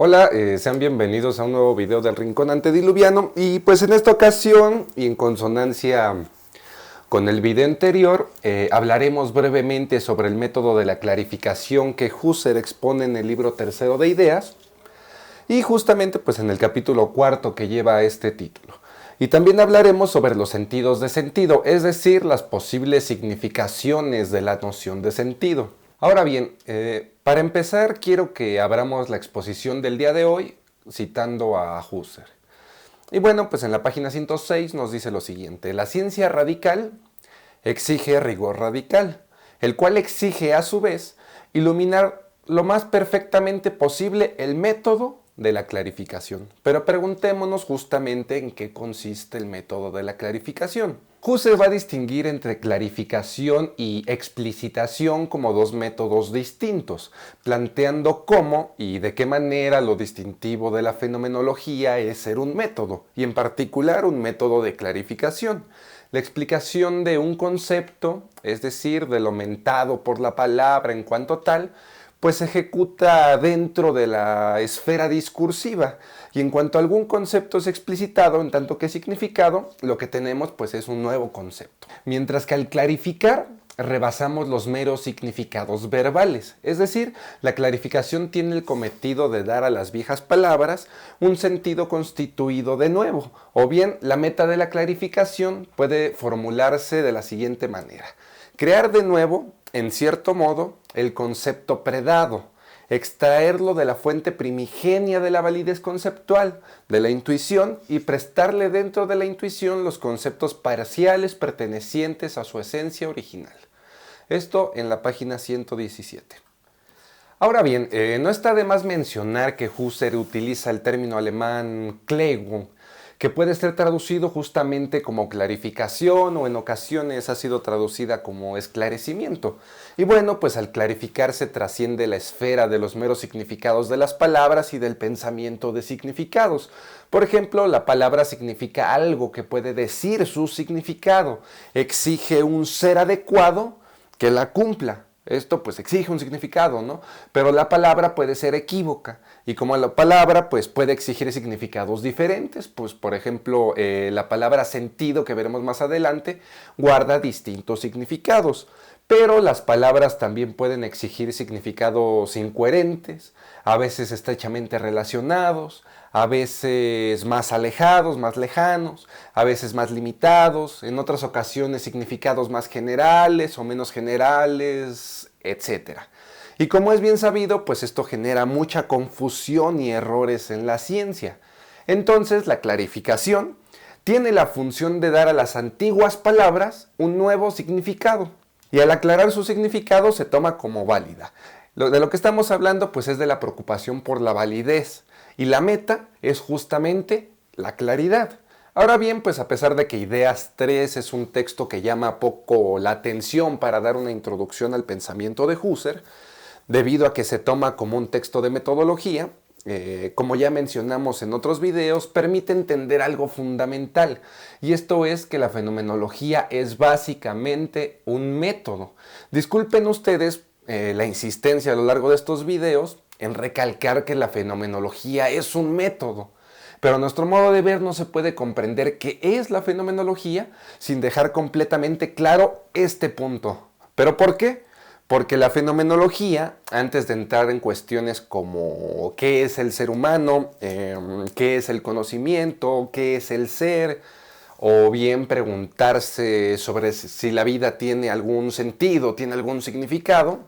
Hola, sean bienvenidos a un nuevo video del Rincón Antediluviano y pues en esta ocasión y en consonancia con el video anterior hablaremos brevemente sobre el método de la clarificación que Husserl expone en el libro tercero de Ideas y justamente pues en el capítulo cuarto que lleva este título. Y también hablaremos sobre los sentidos de sentido, es decir, las posibles significaciones de la noción de sentido. Ahora bien, para empezar quiero que abramos la exposición del día de hoy citando a Husserl. Y bueno, pues en la página 106 nos dice lo siguiente: la ciencia radical exige rigor radical, el cual exige a su vez iluminar lo más perfectamente posible el método de la clarificación. Pero preguntémonos justamente en qué consiste el método de la clarificación. Husserl va a distinguir entre clarificación y explicitación como dos métodos distintos, planteando cómo y de qué manera lo distintivo de la fenomenología es ser un método, y en particular un método de clarificación. La explicación de un concepto, es decir, de lo mentado por la palabra en cuanto tal, pues se ejecuta dentro de la esfera discursiva, y en cuanto a algún concepto es explicitado en tanto que significado, lo que tenemos pues es un nuevo concepto. Mientras que al clarificar rebasamos los meros significados verbales, es decir, la clarificación tiene el cometido de dar a las viejas palabras un sentido constituido de nuevo, o bien la meta de la clarificación puede formularse de la siguiente manera: crear de nuevo, en cierto modo, el concepto predado, extraerlo de la fuente primigenia de la validez conceptual, de la intuición, y prestarle dentro de la intuición los conceptos parciales pertenecientes a su esencia original. Esto en la página 117. Ahora bien, no está de más mencionar que Husserl utiliza el término alemán Klärung, que puede ser traducido justamente como clarificación o en ocasiones ha sido traducida como esclarecimiento. Y bueno, pues al clarificarse trasciende la esfera de los meros significados de las palabras y del pensamiento de significados. Por ejemplo, la palabra significa algo que puede decir su significado, exige un ser adecuado que la cumpla. Esto pues exige un significado, ¿no? Pero la palabra puede ser equívoca, y como la palabra pues puede exigir significados diferentes, pues por ejemplo la palabra sentido, que veremos más adelante, guarda distintos significados. Pero las palabras también pueden exigir significados incoherentes, a veces estrechamente relacionados, a veces más alejados, más lejanos, a veces más limitados, en otras ocasiones significados más generales o menos generales, etc. Y como es bien sabido, pues esto genera mucha confusión y errores en la ciencia. Entonces, la clarificación tiene la función de dar a las antiguas palabras un nuevo significado. Y al aclarar su significado se toma como válida. De lo que estamos hablando pues es de la preocupación por la validez. Y la meta es justamente la claridad. Ahora bien, pues a pesar de que Ideas 3 es un texto que llama poco la atención para dar una introducción al pensamiento de Husserl, debido a que se toma como un texto de metodología, como ya mencionamos en otros videos, permite entender algo fundamental, y esto es que la fenomenología es básicamente un método. Disculpen ustedes la insistencia a lo largo de estos videos en recalcar que la fenomenología es un método, pero a nuestro modo de ver no se puede comprender qué es la fenomenología sin dejar completamente claro este punto. ¿Pero por qué? Porque la fenomenología, antes de entrar en cuestiones como qué es el ser humano, qué es el conocimiento, qué es el ser, o bien preguntarse sobre si la vida tiene algún sentido, tiene algún significado,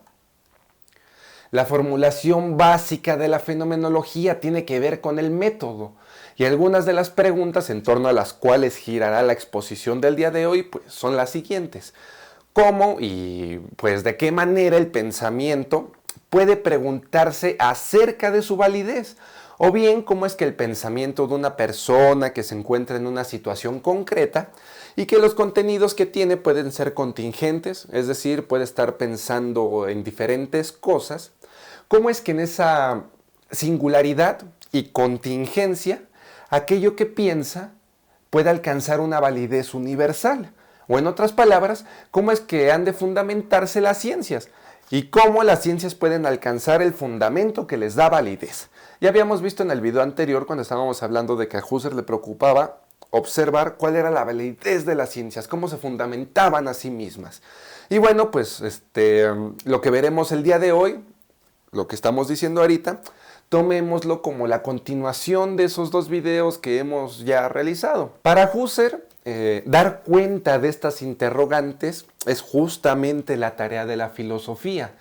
la formulación básica de la fenomenología tiene que ver con el método. Y algunas de las preguntas en torno a las cuales girará la exposición del día de hoy pues, son las siguientes: ¿cómo y pues de qué manera el pensamiento puede preguntarse acerca de su validez? O bien, ¿cómo es que el pensamiento de una persona que se encuentra en una situación concreta y que los contenidos que tiene pueden ser contingentes, es decir, puede estar pensando en diferentes cosas, cómo es que en esa singularidad y contingencia aquello que piensa puede alcanzar una validez universal? O en otras palabras, ¿cómo es que han de fundamentarse las ciencias? Y cómo las ciencias pueden alcanzar el fundamento que les da validez. Ya habíamos visto en el video anterior, cuando estábamos hablando de que a Husserl le preocupaba observar cuál era la validez de las ciencias, cómo se fundamentaban a sí mismas. Y bueno, pues lo que veremos el día de hoy, lo que estamos diciendo ahorita, tomémoslo como la continuación de esos dos videos que hemos ya realizado. Para Husserl, dar cuenta de estas interrogantes es justamente la tarea de la filosofía.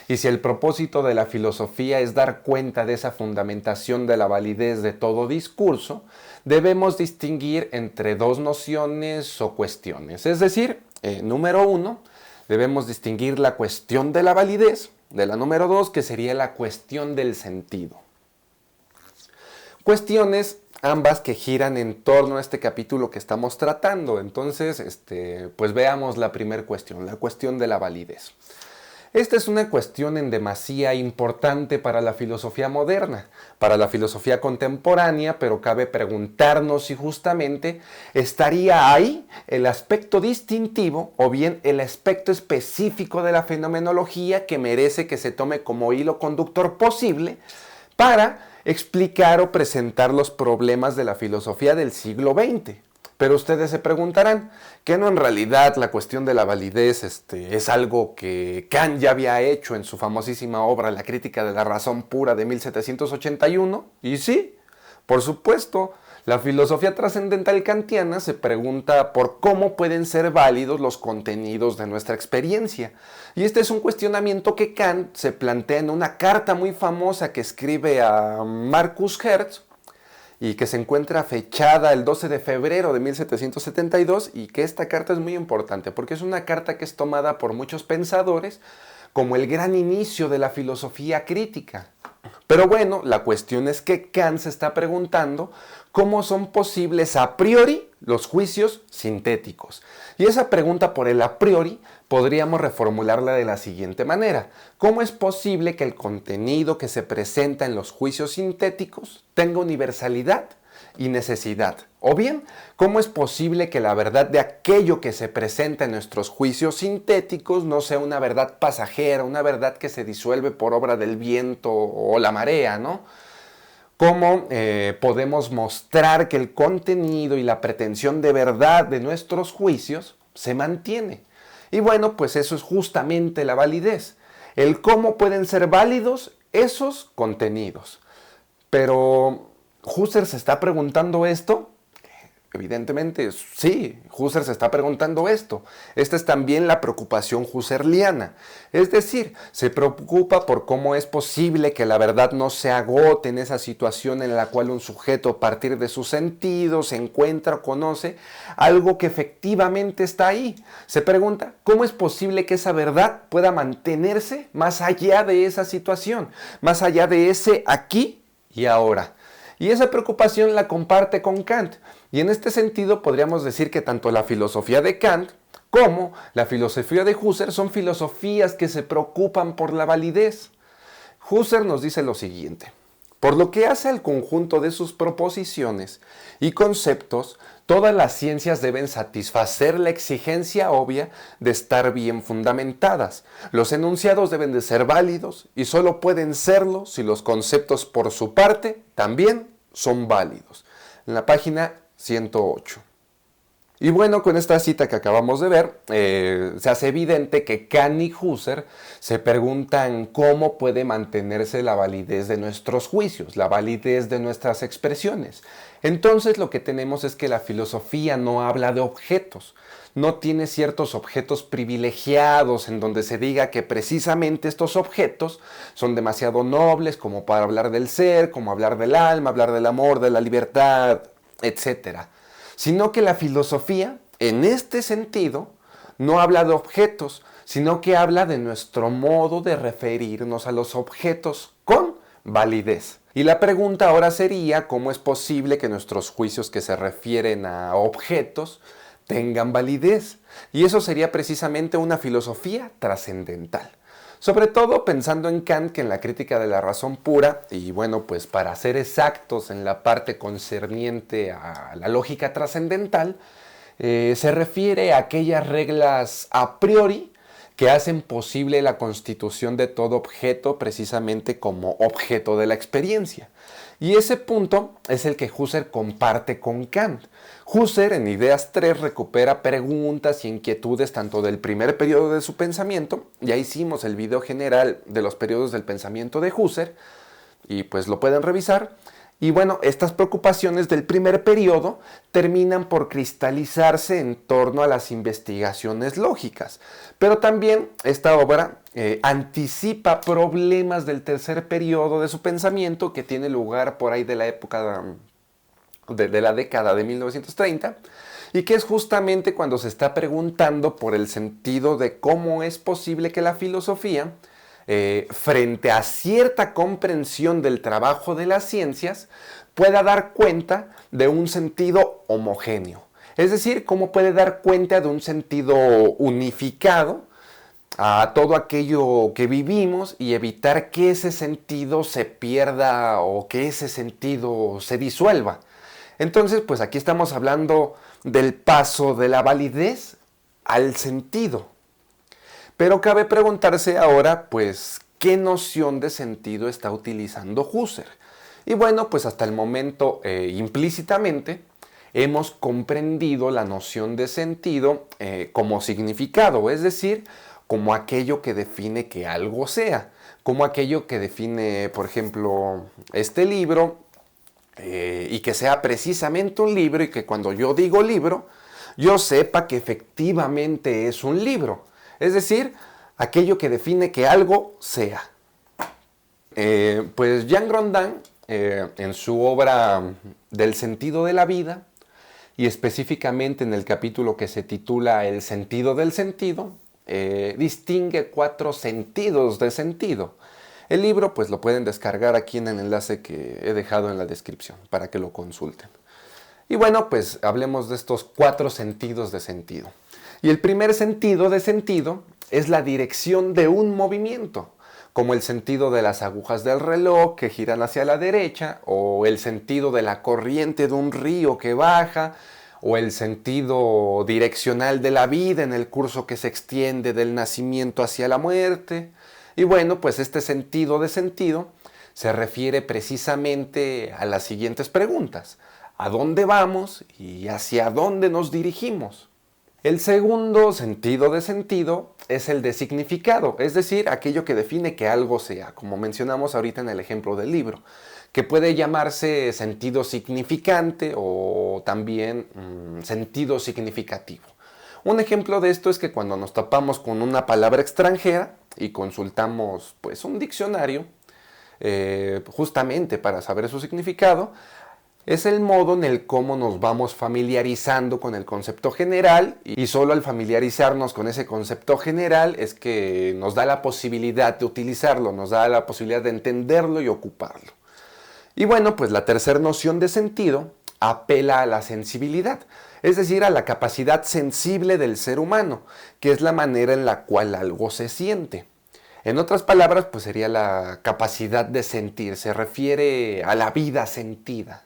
Y si el propósito de la filosofía es dar cuenta de esa fundamentación de la validez de todo discurso, debemos distinguir entre dos nociones o cuestiones. Es decir, número uno, debemos distinguir la cuestión de la validez de la número dos, que sería la cuestión del sentido. Cuestiones ambas que giran en torno a este capítulo que estamos tratando. Entonces, pues veamos la primera cuestión, la cuestión de la validez. Esta es una cuestión en demasía importante para la filosofía moderna, para la filosofía contemporánea, pero cabe preguntarnos si justamente estaría ahí el aspecto distintivo o bien el aspecto específico de la fenomenología que merece que se tome como hilo conductor posible para explicar o presentar los problemas de la filosofía del siglo XX. Pero ustedes se preguntarán, ¿que no en realidad la cuestión de la validez es algo que Kant ya había hecho en su famosísima obra La crítica de la razón pura de 1781? Y sí, por supuesto, la filosofía trascendental kantiana se pregunta por cómo pueden ser válidos los contenidos de nuestra experiencia. Y este es un cuestionamiento que Kant se plantea en una carta muy famosa que escribe a Marcus Hertz, y que se encuentra fechada el 12 de febrero de 1772, y que esta carta es muy importante porque es una carta que es tomada por muchos pensadores como el gran inicio de la filosofía crítica. Pero bueno, la cuestión es que Kant se está preguntando cómo son posibles a priori los juicios sintéticos. Y esa pregunta por el a priori podríamos reformularla de la siguiente manera. ¿Cómo es posible que el contenido que se presenta en los juicios sintéticos tenga universalidad y necesidad? O bien, ¿cómo es posible que la verdad de aquello que se presenta en nuestros juicios sintéticos no sea una verdad pasajera, una verdad que se disuelve por obra del viento o la marea, ¿no? ¿Cómo podemos mostrar que el contenido y la pretensión de verdad de nuestros juicios se mantiene? Y bueno, pues eso es justamente la validez. El cómo pueden ser válidos esos contenidos. Pero, ¿Husserl se está preguntando esto? Evidentemente, sí, Husserl se está preguntando esto. Esta es también la preocupación husserliana. Es decir, se preocupa por cómo es posible que la verdad no se agote en esa situación en la cual un sujeto, a partir de sus sentidos, encuentra o conoce algo que efectivamente está ahí. Se pregunta, ¿cómo es posible que esa verdad pueda mantenerse más allá de esa situación, más allá de ese aquí y ahora? Y esa preocupación la comparte con Kant. Y en este sentido podríamos decir que tanto la filosofía de Kant como la filosofía de Husserl son filosofías que se preocupan por la validez. Husserl nos dice lo siguiente: por lo que hace al conjunto de sus proposiciones y conceptos, todas las ciencias deben satisfacer la exigencia obvia de estar bien fundamentadas. Los enunciados deben de ser válidos y solo pueden serlo si los conceptos por su parte también son válidos. En la página 108. Y bueno, con esta cita que acabamos de ver, se hace evidente que Kant y Husserl se preguntan cómo puede mantenerse la validez de nuestros juicios, la validez de nuestras expresiones. Entonces lo que tenemos es que la filosofía no habla de objetos, no tiene ciertos objetos privilegiados en donde se diga que precisamente estos objetos son demasiado nobles como para hablar del ser, como hablar del alma, hablar del amor, de la libertad, etcétera. Sino que la filosofía, en este sentido, no habla de objetos, sino que habla de nuestro modo de referirnos a los objetos con validez. Y la pregunta ahora sería, ¿cómo es posible que nuestros juicios que se refieren a objetos tengan validez? Y eso sería precisamente una filosofía trascendental. Sobre todo pensando en Kant, que en la crítica de la razón pura, y bueno, pues para ser exactos en la parte concerniente a la lógica trascendental, se refiere a aquellas reglas a priori que hacen posible la constitución de todo objeto precisamente como objeto de la experiencia. Y ese punto es el que Husserl comparte con Kant. Husserl en Ideas 3 recupera preguntas y inquietudes tanto del primer periodo de su pensamiento, ya hicimos el video general de los periodos del pensamiento de Husserl, y pues lo pueden revisar. Y bueno, estas preocupaciones del primer periodo terminan por cristalizarse en torno a las investigaciones lógicas. Pero también esta obra anticipa problemas del tercer periodo de su pensamiento, que tiene lugar por ahí de la época de la década de 1930, y que es justamente cuando se está preguntando por el sentido de cómo es posible que la filosofía, frente a cierta comprensión del trabajo de las ciencias, pueda dar cuenta de un sentido homogéneo. Es decir, cómo puede dar cuenta de un sentido unificado a todo aquello que vivimos y evitar que ese sentido se pierda o que ese sentido se disuelva. Entonces, pues aquí estamos hablando del paso de la validez al sentido. Pero cabe preguntarse ahora, pues, ¿qué noción de sentido está utilizando Husserl? Y bueno, pues hasta el momento, implícitamente, hemos comprendido la noción de sentido como significado, es decir, como aquello que define que algo sea, como aquello que define, por ejemplo, este libro, y que sea precisamente un libro y que cuando yo digo libro, yo sepa que efectivamente es un libro. Es decir, aquello que define que algo sea. Pues Jean Grondin, en su obra Del sentido de la vida, y específicamente en el capítulo que se titula El sentido del sentido, distingue 4 sentidos de sentido. El libro pues lo pueden descargar aquí en el enlace que he dejado en la descripción para que lo consulten. Y bueno, pues hablemos de estos 4 sentidos de sentido. Y el primer sentido de sentido es la dirección de un movimiento, como el sentido de las agujas del reloj que giran hacia la derecha, o el sentido de la corriente de un río que baja, o el sentido direccional de la vida en el curso que se extiende del nacimiento hacia la muerte. Y bueno, pues este sentido de sentido se refiere precisamente a las siguientes preguntas: ¿a dónde vamos y hacia dónde nos dirigimos? El segundo sentido de sentido es el de significado, es decir, aquello que define que algo sea, como mencionamos ahorita en el ejemplo del libro, que puede llamarse sentido significante o también sentido significativo. Un ejemplo de esto es que cuando nos topamos con una palabra extranjera y consultamos pues un diccionario, justamente para saber su significado, es el modo en el cómo nos vamos familiarizando con el concepto general, y solo al familiarizarnos con ese concepto general es que nos da la posibilidad de utilizarlo, nos da la posibilidad de entenderlo y ocuparlo. Y bueno, pues la tercera noción de sentido apela a la sensibilidad, es decir, a la capacidad sensible del ser humano, que es la manera en la cual algo se siente. En otras palabras, pues sería la capacidad de sentir, se refiere a la vida sentida.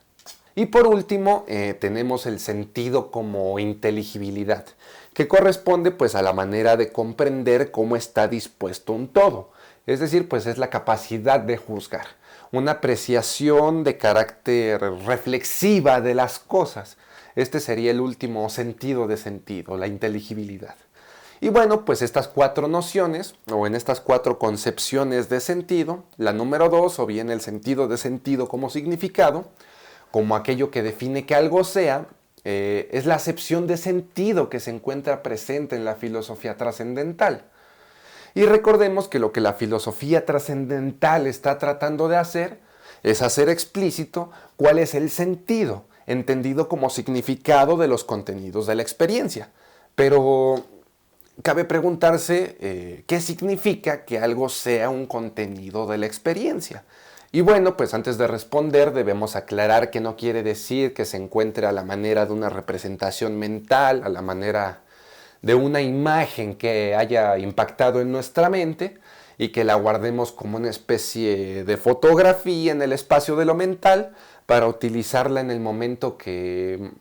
Y por último, tenemos el sentido como inteligibilidad, que corresponde pues a la manera de comprender cómo está dispuesto un todo. Es decir, pues es la capacidad de juzgar, una apreciación de carácter reflexiva de las cosas. Este sería el último sentido de sentido, la inteligibilidad. Y bueno, pues estas 4 nociones, o en estas 4 concepciones de sentido, la número 2, o bien el sentido de sentido como significado, como aquello que define que algo sea, es la acepción de sentido que se encuentra presente en la filosofía trascendental. Y recordemos que lo que la filosofía trascendental está tratando de hacer es hacer explícito cuál es el sentido, entendido como significado de los contenidos de la experiencia. Pero cabe preguntarse qué significa que algo sea un contenido de la experiencia. Y bueno, pues antes de responder debemos aclarar que no quiere decir que se encuentre a la manera de una representación mental, a la manera de una imagen que haya impactado en nuestra mente y que la guardemos como una especie de fotografía en el espacio de lo mental para utilizarla en el momento que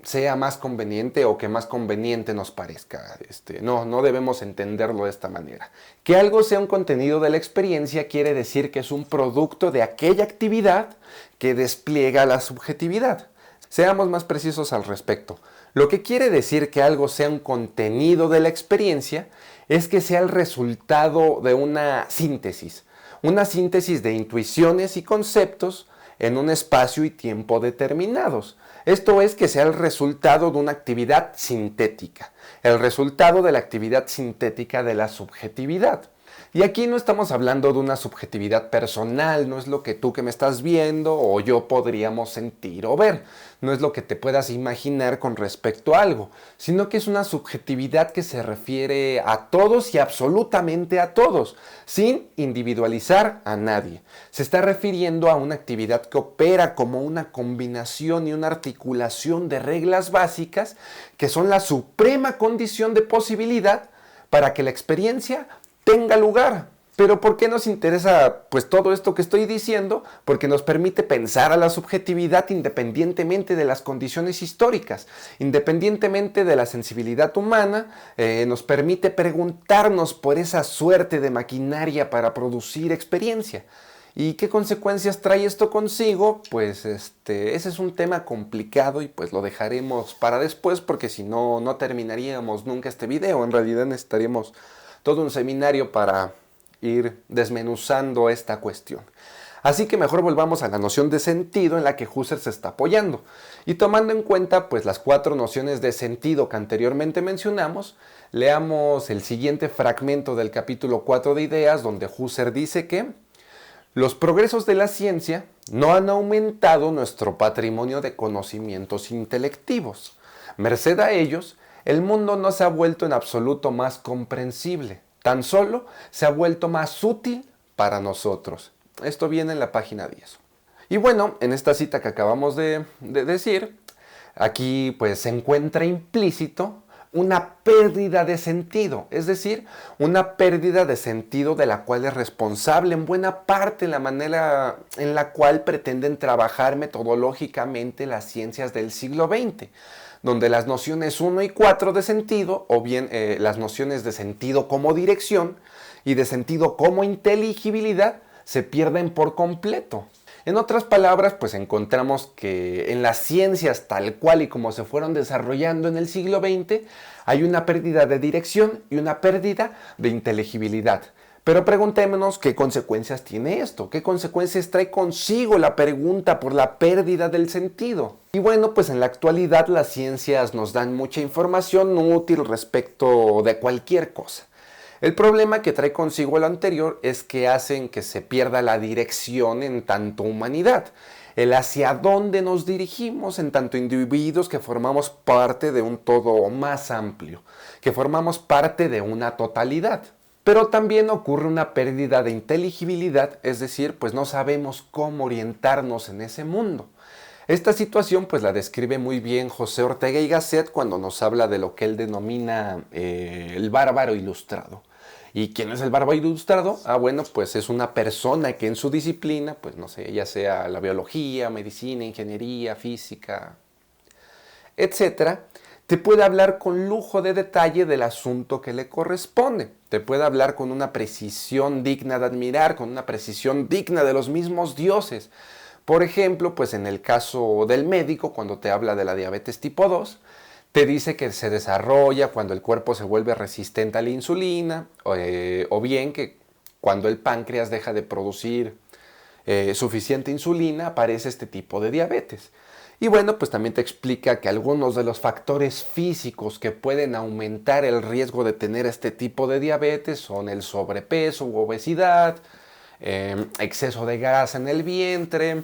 sea más conveniente o que más conveniente nos parezca. No debemos entenderlo de esta manera. Que algo sea un contenido de la experiencia quiere decir que es un producto de aquella actividad que despliega la subjetividad. Seamos más precisos al respecto. Lo que quiere decir que algo sea un contenido de la experiencia es que sea el resultado de una síntesis de intuiciones y conceptos en un espacio y tiempo determinados. Esto es que sea el resultado de una actividad sintética, el resultado de la actividad sintética de la subjetividad. Y aquí no estamos hablando de una subjetividad personal, no es lo que tú que me estás viendo o yo podríamos sentir o ver, no es lo que te puedas imaginar con respecto a algo, sino que es una subjetividad que se refiere a todos y absolutamente a todos, sin individualizar a nadie. Se está refiriendo a una actividad que opera como una combinación y una articulación de reglas básicas que son la suprema condición de posibilidad para que la experiencia tenga lugar. Pero ¿por qué nos interesa pues todo esto que estoy diciendo? Porque nos permite pensar a la subjetividad independientemente de las condiciones históricas, independientemente de la sensibilidad humana, nos permite preguntarnos por esa suerte de maquinaria para producir experiencia. ¿Y qué consecuencias trae esto consigo? Pues ese es un tema complicado y pues lo dejaremos para después porque si no, no terminaríamos nunca este video. En realidad necesitaríamos todo un seminario para ir desmenuzando esta cuestión. Así que mejor volvamos a la noción de sentido en la que Husserl se está apoyando. Y tomando en cuenta pues las 4 nociones de sentido que anteriormente mencionamos, leamos el siguiente fragmento del capítulo 4 de Ideas, donde Husserl dice que los progresos de la ciencia no han aumentado nuestro patrimonio de conocimientos intelectivos. Merced a ellos, el mundo no se ha vuelto en absoluto más comprensible, tan solo se ha vuelto más útil para nosotros. Esto viene en la página 10. Y bueno, en esta cita que acabamos de decir, aquí pues se encuentra implícito una pérdida de sentido, es decir, una pérdida de sentido de la cual es responsable en buena parte la manera en la cual pretenden trabajar metodológicamente las ciencias del siglo XX, donde las nociones 1 y 4 de sentido, o bien las nociones de sentido como dirección y de sentido como inteligibilidad, se pierden por completo. En otras palabras, pues encontramos que en las ciencias tal cual y como se fueron desarrollando en el siglo XX, hay una pérdida de dirección y una pérdida de inteligibilidad. Pero preguntémonos qué consecuencias tiene esto, qué consecuencias trae consigo la pregunta por la pérdida del sentido. Y bueno, pues en la actualidad las ciencias nos dan mucha información útil respecto de cualquier cosa. El problema que trae consigo lo anterior es que hacen que se pierda la dirección en tanto humanidad, el hacia dónde nos dirigimos en tanto individuos que formamos parte de un todo más amplio, que formamos parte de una totalidad. Pero también ocurre una pérdida de inteligibilidad, es decir, pues no sabemos cómo orientarnos en ese mundo. Esta situación pues la describe muy bien José Ortega y Gasset cuando nos habla de lo que él denomina el bárbaro ilustrado. ¿Y quién es el bárbaro ilustrado? Bueno, pues es una persona que en su disciplina, pues no sé, ya sea la biología, medicina, ingeniería, física, etcétera, te puede hablar con lujo de detalle del asunto que le corresponde. Te puede hablar con una precisión digna de admirar, con una precisión digna de los mismos dioses. Por ejemplo, pues en el caso del médico, cuando te habla de la diabetes tipo 2, te dice que se desarrolla cuando el cuerpo se vuelve resistente a la insulina, o bien que cuando el páncreas deja de producir suficiente insulina, aparece este tipo de diabetes. Y bueno, pues también te explica que algunos de los factores físicos que pueden aumentar el riesgo de tener este tipo de diabetes son el sobrepeso u obesidad, exceso de grasa en el vientre,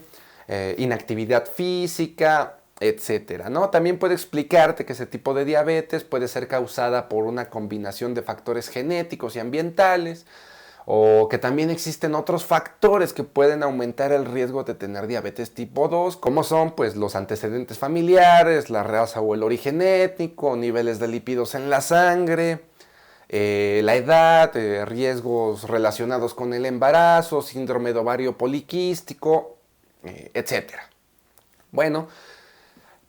inactividad física, etcétera, ¿no? También puede explicarte que ese tipo de diabetes puede ser causada por una combinación de factores genéticos y ambientales, o que también existen otros factores que pueden aumentar el riesgo de tener diabetes tipo 2, como son pues los antecedentes familiares, la raza o el origen étnico, niveles de lípidos en la sangre, la edad, riesgos relacionados con el embarazo, síndrome de ovario poliquístico, etcétera. Bueno,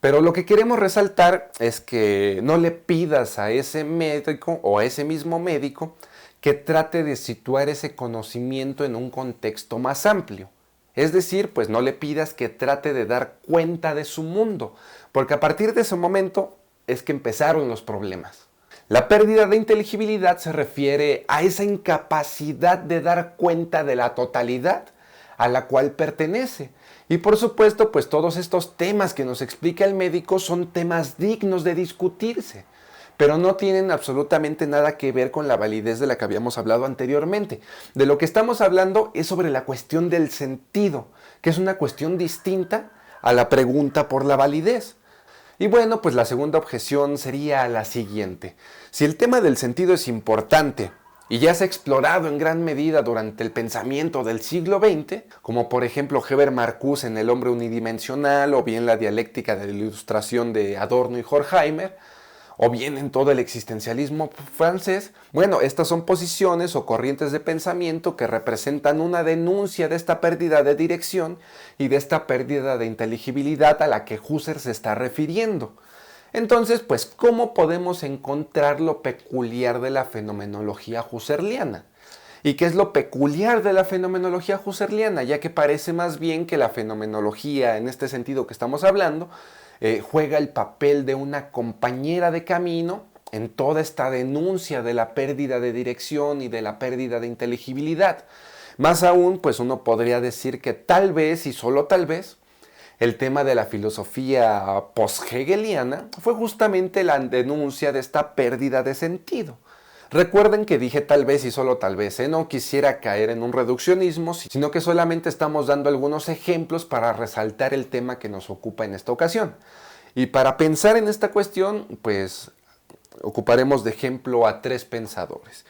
Pero lo que queremos resaltar es que no le pidas a ese médico o a ese mismo médico que trate de situar ese conocimiento en un contexto más amplio. Es decir, pues no le pidas que trate de dar cuenta de su mundo, porque a partir de ese momento es que empezaron los problemas. La pérdida de inteligibilidad se refiere a esa incapacidad de dar cuenta de la totalidad a la cual pertenece. Y por supuesto, pues todos estos temas que nos explica el médico son temas dignos de discutirse, pero no tienen absolutamente nada que ver con la validez de la que habíamos hablado anteriormente. De lo que estamos hablando es sobre la cuestión del sentido, que es una cuestión distinta a la pregunta por la validez. Y bueno, pues la segunda objeción sería la siguiente. Si el tema del sentido es importante y ya se ha explorado en gran medida durante el pensamiento del siglo XX, como por ejemplo Heber Marcuse en El hombre unidimensional, o bien la dialéctica de la ilustración de Adorno y Horkheimer, o bien en todo el existencialismo francés, bueno, estas son posiciones o corrientes de pensamiento que representan una denuncia de esta pérdida de dirección y de esta pérdida de inteligibilidad a la que Husserl se está refiriendo. Entonces, pues, ¿cómo podemos encontrar lo peculiar de la fenomenología husserliana? ¿Y qué es lo peculiar de la fenomenología husserliana? Ya que parece más bien que la fenomenología, en este sentido que estamos hablando, juega el papel de una compañera de camino en toda esta denuncia de la pérdida de dirección y de la pérdida de inteligibilidad. Más aún, pues uno podría decir que tal vez, y solo tal vez, el tema de la filosofía post-hegeliana fue justamente la denuncia de esta pérdida de sentido. Recuerden que dije tal vez y solo tal vez, no quisiera caer en un reduccionismo, sino que solamente estamos dando algunos ejemplos para resaltar el tema que nos ocupa en esta ocasión. Y para pensar en esta cuestión, pues ocuparemos de ejemplo a tres pensadores.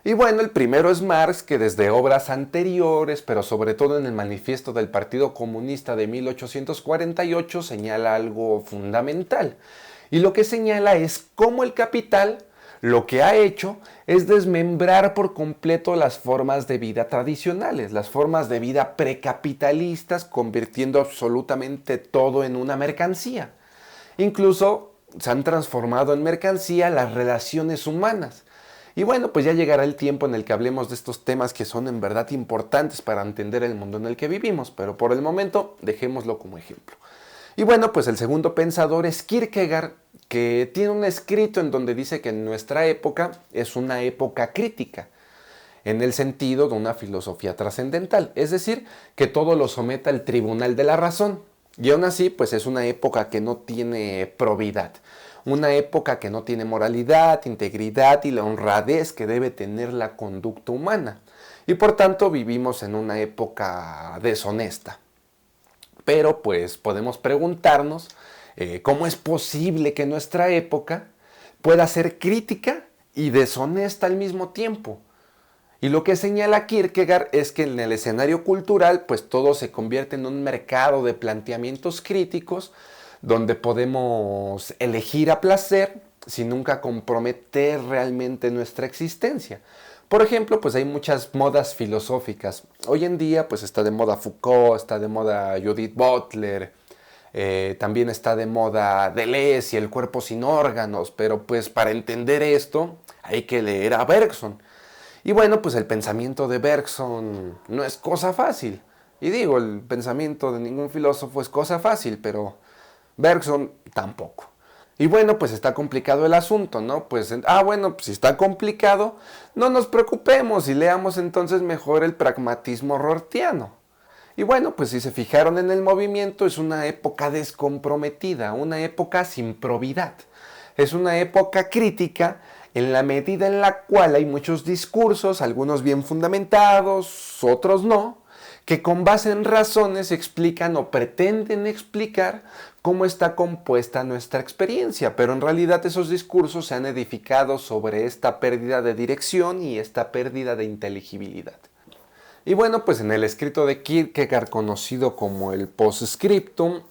Y bueno, el primero es Marx, que desde obras anteriores, pero sobre todo en el Manifiesto del Partido Comunista de 1848, señala algo fundamental. Y lo que señala es cómo el capital lo que ha hecho es desmembrar por completo las formas de vida tradicionales, las formas de vida precapitalistas, convirtiendo absolutamente todo en una mercancía. Incluso se han transformado en mercancía las relaciones humanas. Y bueno, pues ya llegará el tiempo en el que hablemos de estos temas que son en verdad importantes para entender el mundo en el que vivimos, pero por el momento dejémoslo como ejemplo. Y bueno, pues el segundo pensador es Kierkegaard, que tiene un escrito en donde dice que nuestra época es una época crítica, en el sentido de una filosofía trascendental, es decir, que todo lo someta al tribunal de la razón. Y aún así, pues es una época que no tiene probidad, una época que no tiene moralidad, integridad y la honradez que debe tener la conducta humana. Y por tanto vivimos en una época deshonesta. Pero pues podemos preguntarnos cómo es posible que nuestra época pueda ser crítica y deshonesta al mismo tiempo. Y lo que señala Kierkegaard es que en el escenario cultural pues todo se convierte en un mercado de planteamientos críticos donde podemos elegir a placer sin nunca comprometer realmente nuestra existencia. Por ejemplo, pues hay muchas modas filosóficas. Hoy en día pues está de moda Foucault, está de moda Judith Butler, también está de moda Deleuze y el cuerpo sin órganos, pero pues para entender esto hay que leer a Bergson. Y bueno, pues el pensamiento de Bergson no es cosa fácil. Y digo, el pensamiento de ningún filósofo es cosa fácil, pero Bergson tampoco. Y bueno, pues está complicado el asunto, ¿no? Pues, bueno, pues si está complicado, no nos preocupemos y leamos entonces mejor el pragmatismo rortiano. Y bueno, pues si se fijaron en el movimiento, es una época descomprometida, una época sin probidad. Es una época crítica en la medida en la cual hay muchos discursos, algunos bien fundamentados, otros no, que con base en razones explican o pretenden explicar cómo está compuesta nuestra experiencia, pero en realidad esos discursos se han edificado sobre esta pérdida de dirección y esta pérdida de inteligibilidad. Y bueno, pues en el escrito de Kierkegaard, conocido como el Postscriptum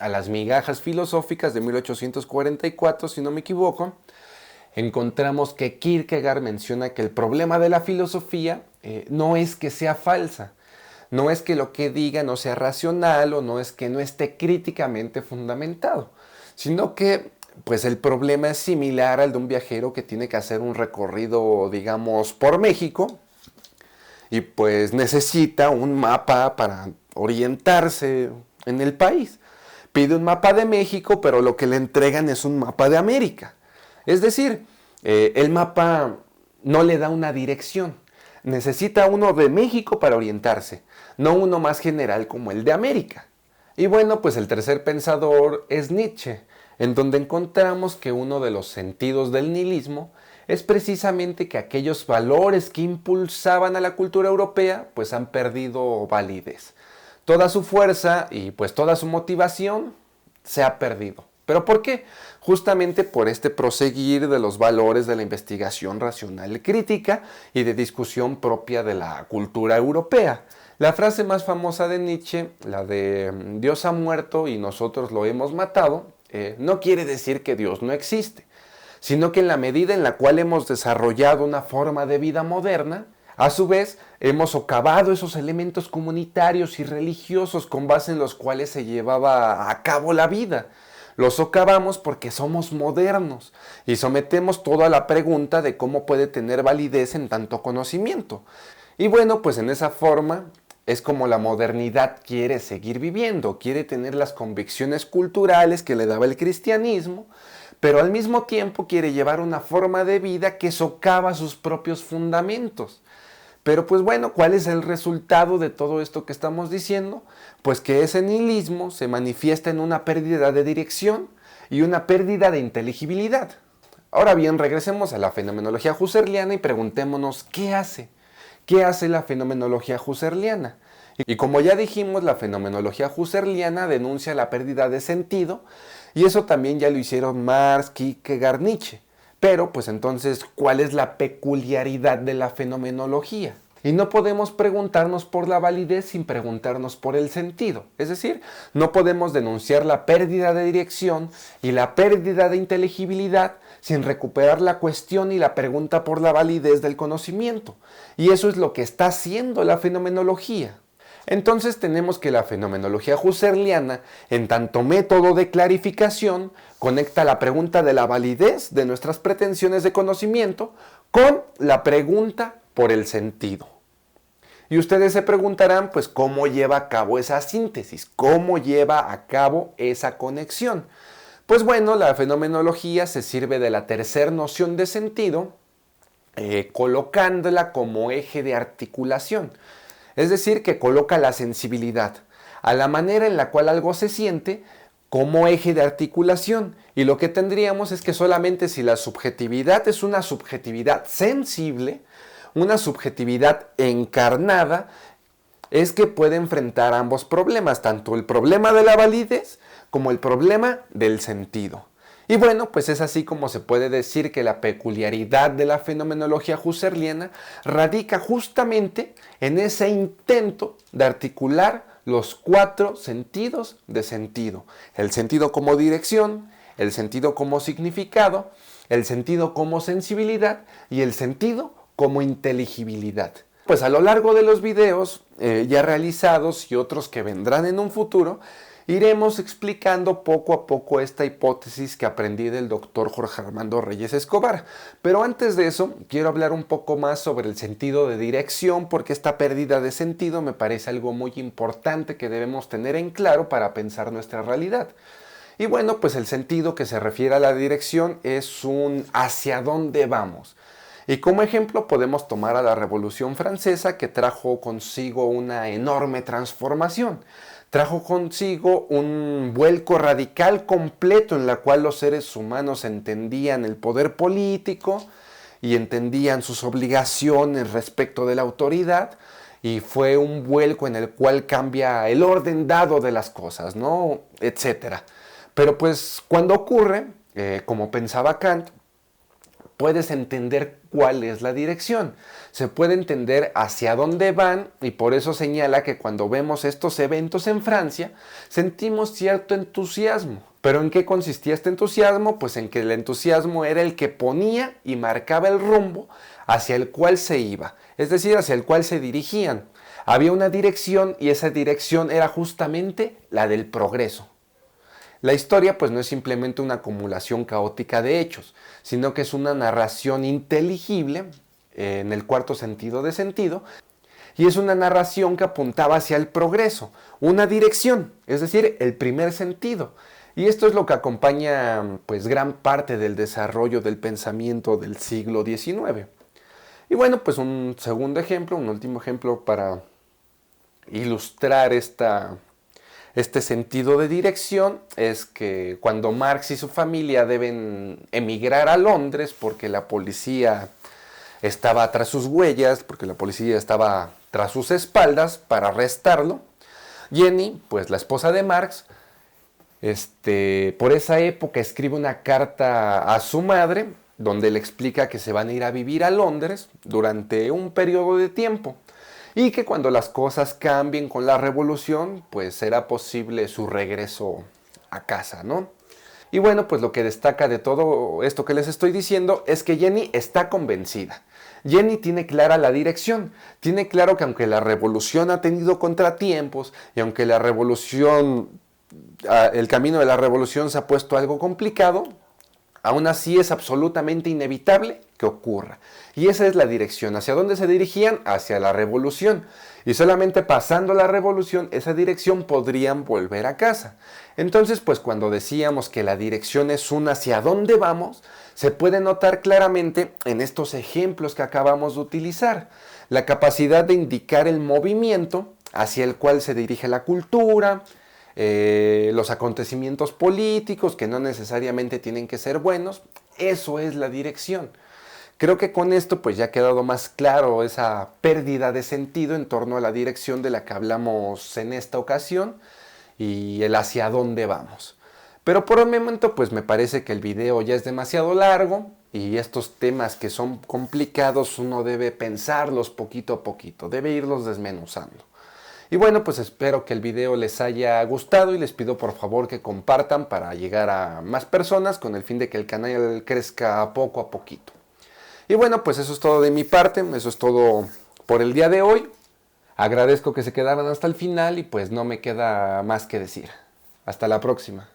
a las migajas filosóficas de 1844, si no me equivoco, encontramos que Kierkegaard menciona que el problema de la filosofía no es que sea falsa, No es que lo que diga no sea racional o no es que no esté críticamente fundamentado, sino que pues el problema es similar al de un viajero que tiene que hacer un recorrido, digamos, por México y pues necesita un mapa para orientarse en el país. Pide un mapa de México, pero lo que le entregan es un mapa de América. Es decir, el mapa no le da una dirección. Necesita uno de México para orientarse, no uno más general como el de América. Y bueno, pues el tercer pensador es Nietzsche, en donde encontramos que uno de los sentidos del nihilismo es precisamente que aquellos valores que impulsaban a la cultura europea pues han perdido validez. Toda su fuerza y pues toda su motivación se ha perdido. ¿Pero por qué? Justamente por este proseguir de los valores de la investigación racional crítica y de discusión propia de la cultura europea. La frase más famosa de Nietzsche, la de Dios ha muerto y nosotros lo hemos matado, no quiere decir que Dios no existe, sino que en la medida en la cual hemos desarrollado una forma de vida moderna, a su vez hemos socavado esos elementos comunitarios y religiosos con base en los cuales se llevaba a cabo la vida. Los socavamos porque somos modernos y sometemos todo a la pregunta de cómo puede tener validez en tanto conocimiento. Y bueno, pues en esa forma es como la modernidad quiere seguir viviendo, quiere tener las convicciones culturales que le daba el cristianismo, pero al mismo tiempo quiere llevar una forma de vida que socava sus propios fundamentos. Pero pues bueno, ¿cuál es el resultado de todo esto que estamos diciendo? Pues que ese nihilismo se manifiesta en una pérdida de dirección y una pérdida de inteligibilidad. Ahora bien, regresemos a la fenomenología husserliana y preguntémonos ¿qué hace? ¿Qué hace la fenomenología husserliana? Y como ya dijimos, la fenomenología husserliana denuncia la pérdida de sentido y eso también ya lo hicieron Marx, Kierkegaard, Nietzsche. Pero, pues entonces, ¿cuál es la peculiaridad de la fenomenología? Y no podemos preguntarnos por la validez sin preguntarnos por el sentido. Es decir, no podemos denunciar la pérdida de dirección y la pérdida de inteligibilidad sin recuperar la cuestión y la pregunta por la validez del conocimiento. Y eso es lo que está haciendo la fenomenología. Entonces tenemos que la fenomenología husserliana, en tanto método de clarificación, conecta la pregunta de la validez de nuestras pretensiones de conocimiento con la pregunta por el sentido. Y ustedes se preguntarán, pues, ¿cómo lleva a cabo esa síntesis? ¿Cómo lleva a cabo esa conexión? Pues bueno, la fenomenología se sirve de la tercera noción de sentido, colocándola como eje de articulación. Es decir, que coloca la sensibilidad a la manera en la cual algo se siente como eje de articulación. Y lo que tendríamos es que solamente si la subjetividad es una subjetividad sensible, una subjetividad encarnada, es que puede enfrentar ambos problemas, tanto el problema de la validez como el problema del sentido. Y bueno, pues es así como se puede decir que la peculiaridad de la fenomenología husserliana radica justamente en ese intento de articular los 4 sentidos de sentido. El sentido como dirección, el sentido como significado, el sentido como sensibilidad y el sentido como inteligibilidad. Pues a lo largo de los videos ya realizados y otros que vendrán en un futuro, iremos explicando poco a poco esta hipótesis que aprendí del doctor Jorge Armando Reyes Escobar. Pero antes de eso, quiero hablar un poco más sobre el sentido de dirección, porque esta pérdida de sentido me parece algo muy importante que debemos tener en claro para pensar nuestra realidad. Y bueno, pues el sentido que se refiere a la dirección es un hacia dónde vamos. Y como ejemplo podemos tomar a la Revolución Francesa, que trajo consigo una enorme transformación. Trajo consigo un vuelco radical completo en la cual los seres humanos entendían el poder político y entendían sus obligaciones respecto de la autoridad, y fue un vuelco en el cual cambia el orden dado de las cosas, ¿no? Etcétera. Pero pues cuando ocurre, como pensaba Kant, puedes entender cuál es la dirección. Se puede entender hacia dónde van y por eso señala que cuando vemos estos eventos en Francia sentimos cierto entusiasmo. ¿Pero en qué consistía este entusiasmo? Pues en que el entusiasmo era el que ponía y marcaba el rumbo hacia el cual se iba, es decir, hacia el cual se dirigían. Había una dirección y esa dirección era justamente la del progreso. La historia pues no es simplemente una acumulación caótica de hechos, sino que es una narración inteligible, en el cuarto sentido de sentido, y es una narración que apuntaba hacia el progreso, una dirección, es decir, el primer sentido. Y esto es lo que acompaña pues gran parte del desarrollo del pensamiento del siglo XIX. Y bueno, pues un segundo ejemplo, un último ejemplo para ilustrar este sentido de dirección es que cuando Marx y su familia deben emigrar a Londres porque la policía estaba tras sus huellas, porque la policía estaba tras sus espaldas para arrestarlo, Jenny, pues la esposa de Marx, por esa época escribe una carta a su madre donde le explica que se van a ir a vivir a Londres durante un periodo de tiempo y que cuando las cosas cambien con la revolución, pues será posible su regreso a casa, ¿no? Y bueno, pues lo que destaca de todo esto que les estoy diciendo es que Jenny está convencida. Jenny tiene clara la dirección, tiene claro que aunque la revolución ha tenido contratiempos y aunque la revolución, el camino de la revolución se ha puesto algo complicado, aún así es absolutamente inevitable que ocurra. Y esa es la dirección. ¿Hacia dónde se dirigían? Hacia la revolución. Y solamente pasando la revolución, esa dirección podrían volver a casa. Entonces, pues cuando decíamos que la dirección es un hacia dónde vamos, se puede notar claramente en estos ejemplos que acabamos de utilizar. La capacidad de indicar el movimiento hacia el cual se dirige la cultura, los acontecimientos políticos que no necesariamente tienen que ser buenos, eso es la dirección. Creo que con esto pues ya ha quedado más claro esa pérdida de sentido en torno a la dirección de la que hablamos en esta ocasión y el hacia dónde vamos. Pero por el momento pues me parece que el video ya es demasiado largo y estos temas que son complicados uno debe pensarlos poquito a poquito, debe irlos desmenuzando. Y bueno, pues espero que el video les haya gustado y les pido por favor que compartan para llegar a más personas con el fin de que el canal crezca poco a poquito. Y bueno, pues eso es todo de mi parte, eso es todo por el día de hoy. Agradezco que se quedaran hasta el final y pues no me queda más que decir. Hasta la próxima.